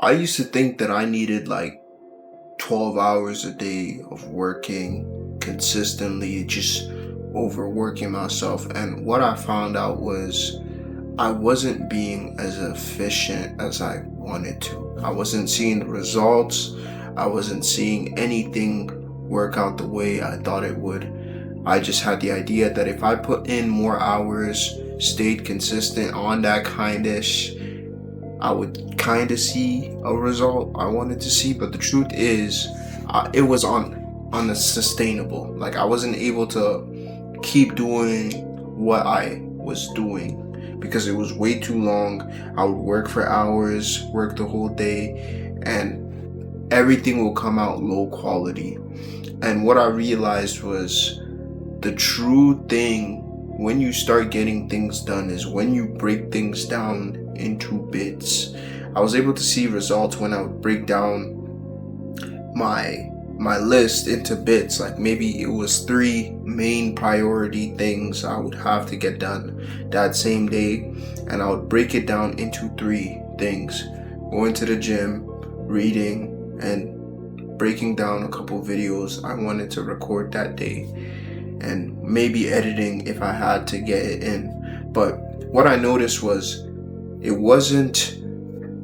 I used to think that I needed like 12 hours a day of working consistently, just overworking myself. And what I found out was I wasn't being as efficient as I wanted to. I wasn't seeing the results. I wasn't seeing anything work out the way I thought it would. I just had the idea that if I put in more hours, stayed consistent on that kindish, I would kind of see a result I wanted to see. But the truth is, it was unsustainable. Like I wasn't able to keep doing what I was doing because it was way too long. I would work for hours, work the whole day, and everything will come out low quality. And what I realized was the true thing when you start getting things done is when you break things down into bits. I was able to see results when I would break down my list into bits. Like maybe it was 3 main priority things I would have to get done that same day, and I would break it down into 3 things: going to the gym, reading, and breaking down a couple videos I wanted to record that day, and maybe editing if I had to get it in. But what I noticed was it wasn't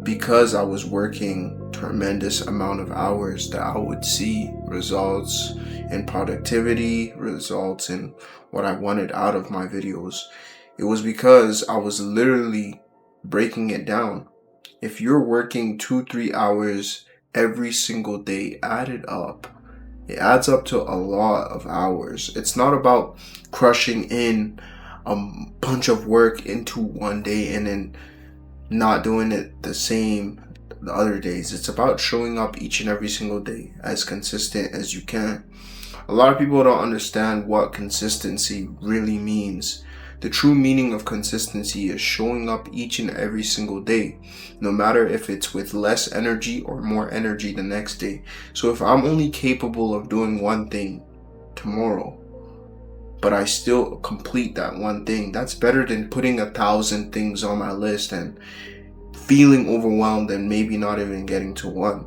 because I was working tremendous amount of hours that I would see results in productivity, results in what I wanted out of my videos. It was because I was literally breaking it down. If you're working 2-3 hours every single day, added up, it adds up to a lot of hours. It's not about crushing in a bunch of work into one day and then not doing it the same the other days. It's about showing up each and every single day as consistent as you can. A lot of people don't understand what consistency really means. The true meaning of consistency is showing up each and every single day, no matter if it's with less energy or more energy the next day. So if I'm only capable of doing one thing tomorrow, but I still complete that one thing, that's better than putting 1,000 things on my list and feeling overwhelmed and maybe not even getting to one.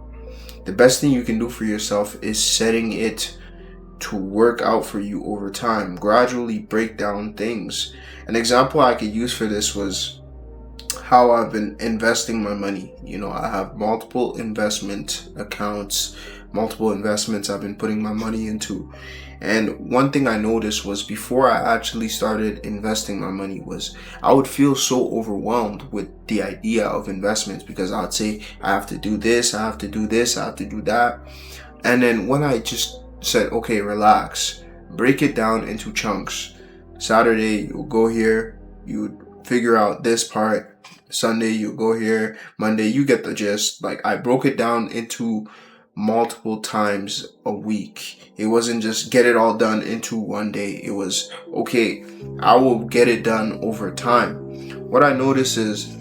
The best thing you can do for yourself is setting it to work out for you over time. Gradually break down things. An example I could use for this was how I've been investing my money. I have multiple investment accounts, multiple investments I've been putting my money into. And one thing I noticed was before I actually started investing my money was I would feel so overwhelmed with the idea of investments because I'd say, I have to do this, I have to do this, I have to do that. And then when I just said, okay, relax, break it down into chunks. Saturday, you'll go here, you would figure out this part. Sunday, you'll go here. Monday, you get the gist. Like I broke it down into multiple times a week. It wasn't just get it all done into one day. It was, okay, I will get it done over time. What I notice is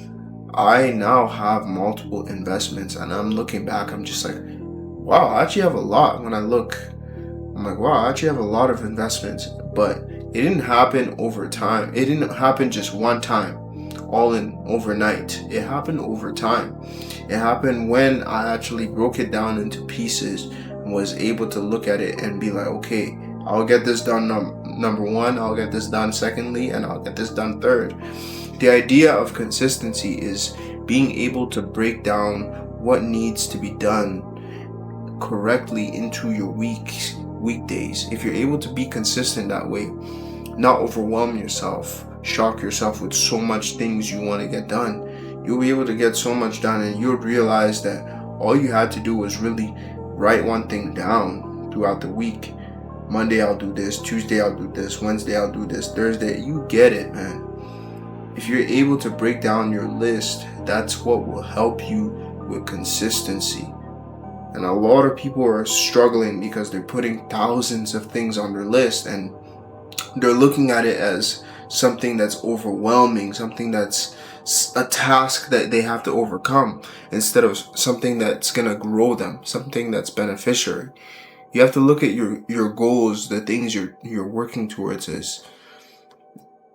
I now have multiple investments, and I'm looking back, I'm just like, wow, I actually have a lot. When I look, I'm like, wow, I actually have a lot of investments. But it didn't happen over time. It didn't happen just one time, all in overnight. It happened over time. It happened when I actually broke it down into pieces and was able to look at it and be like, okay, I'll get this done number one, I'll get this done secondly, and I'll get this done third. The idea of consistency is being able to break down what needs to be done correctly into your weekdays. If you're able to be consistent that way, not overwhelm yourself, shock yourself with so much things you want to get done, you'll be able to get so much done, and you'll realize that all you had to do was really write one thing down throughout the week. Monday I'll do this, Tuesday I'll do this, Wednesday I'll do this, Thursday. You get it, man. If you're able to break down your list, that's what will help you with consistency. And a lot of people are struggling because they're putting thousands of things on their list and they're looking at it as something that's overwhelming, something that's a task that they have to overcome, instead of something that's going to grow them, something that's beneficial. You have to look at your goals, the things you're working towards, as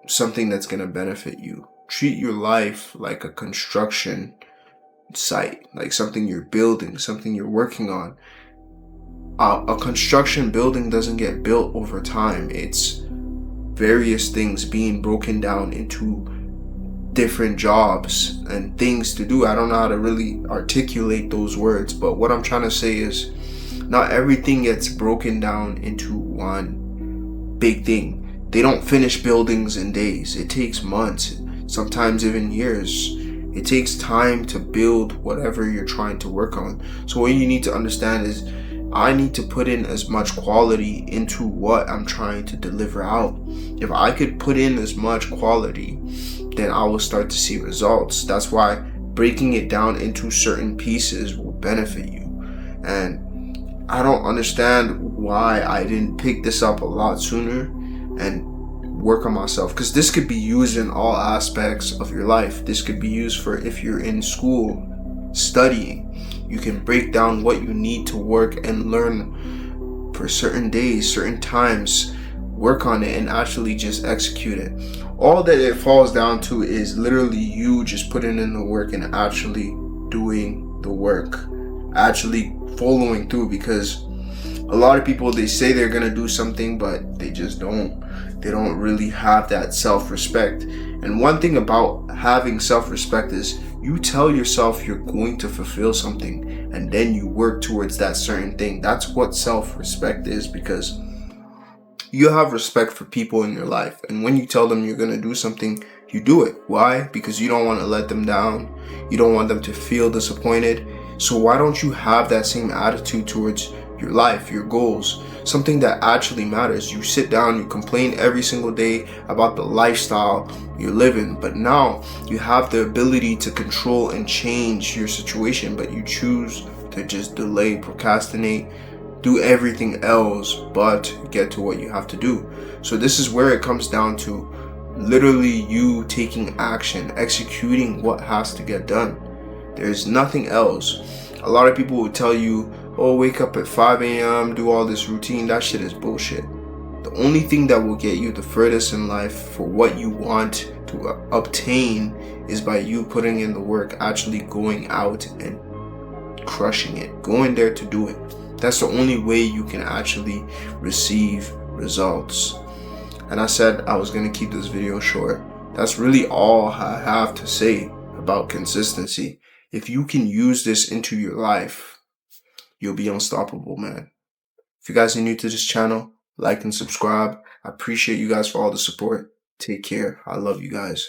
something that's going to benefit you. Treat your life like a construction site, like something you're building, something you're working on. A construction building doesn't get built over time. It's various things being broken down into different jobs and things to do. I don't know how to really articulate those words, but what I'm trying to say is not everything gets broken down into one big thing. They don't finish buildings in days. It takes months, sometimes even years. It takes time to build whatever you're trying to work on. So what you need to understand is I need to put in as much quality into what I'm trying to deliver out. If I could put in as much quality, then I will start to see results. That's why breaking it down into certain pieces will benefit you. And I don't understand why I didn't pick this up a lot sooner and work on myself, because this could be used in all aspects of your life. This could be used for if you're in school studying. You can break down what you need to work and learn for certain days, certain times, work on it and actually just execute it. All that it falls down to is literally you just putting in the work and actually doing the work, actually following through, because a lot of people, they say they're gonna do something, but they just don't. They don't really have that self-respect. And one thing about having self-respect is you tell yourself you're going to fulfill something and then you work towards that certain thing. That's what self-respect is, because you have respect for people in your life. And when you tell them you're going to do something, you do it. Why? Because you don't want to let them down. You don't want them to feel disappointed. So why don't you have that same attitude towards your life, your goals, something that actually matters? You sit down, you complain every single day about the lifestyle you're living, but now you have the ability to control and change your situation, but you choose to just delay, procrastinate, do everything else but get to what you have to do. So this is where it comes down to literally you taking action, executing what has to get done. There's nothing else. A lot of people will tell you, oh, wake up at 5 a.m., do all this routine. That shit is bullshit. The only thing that will get you the furthest in life for what you want to obtain is by you putting in the work, actually going out and crushing it, going there to do it. That's the only way you can actually receive results. And I said I was going to keep this video short. That's really all I have to say about consistency. If you can use this into your life, you'll be unstoppable, man. If you guys are new to this channel, like and subscribe. I appreciate you guys for all the support. Take care. I love you guys.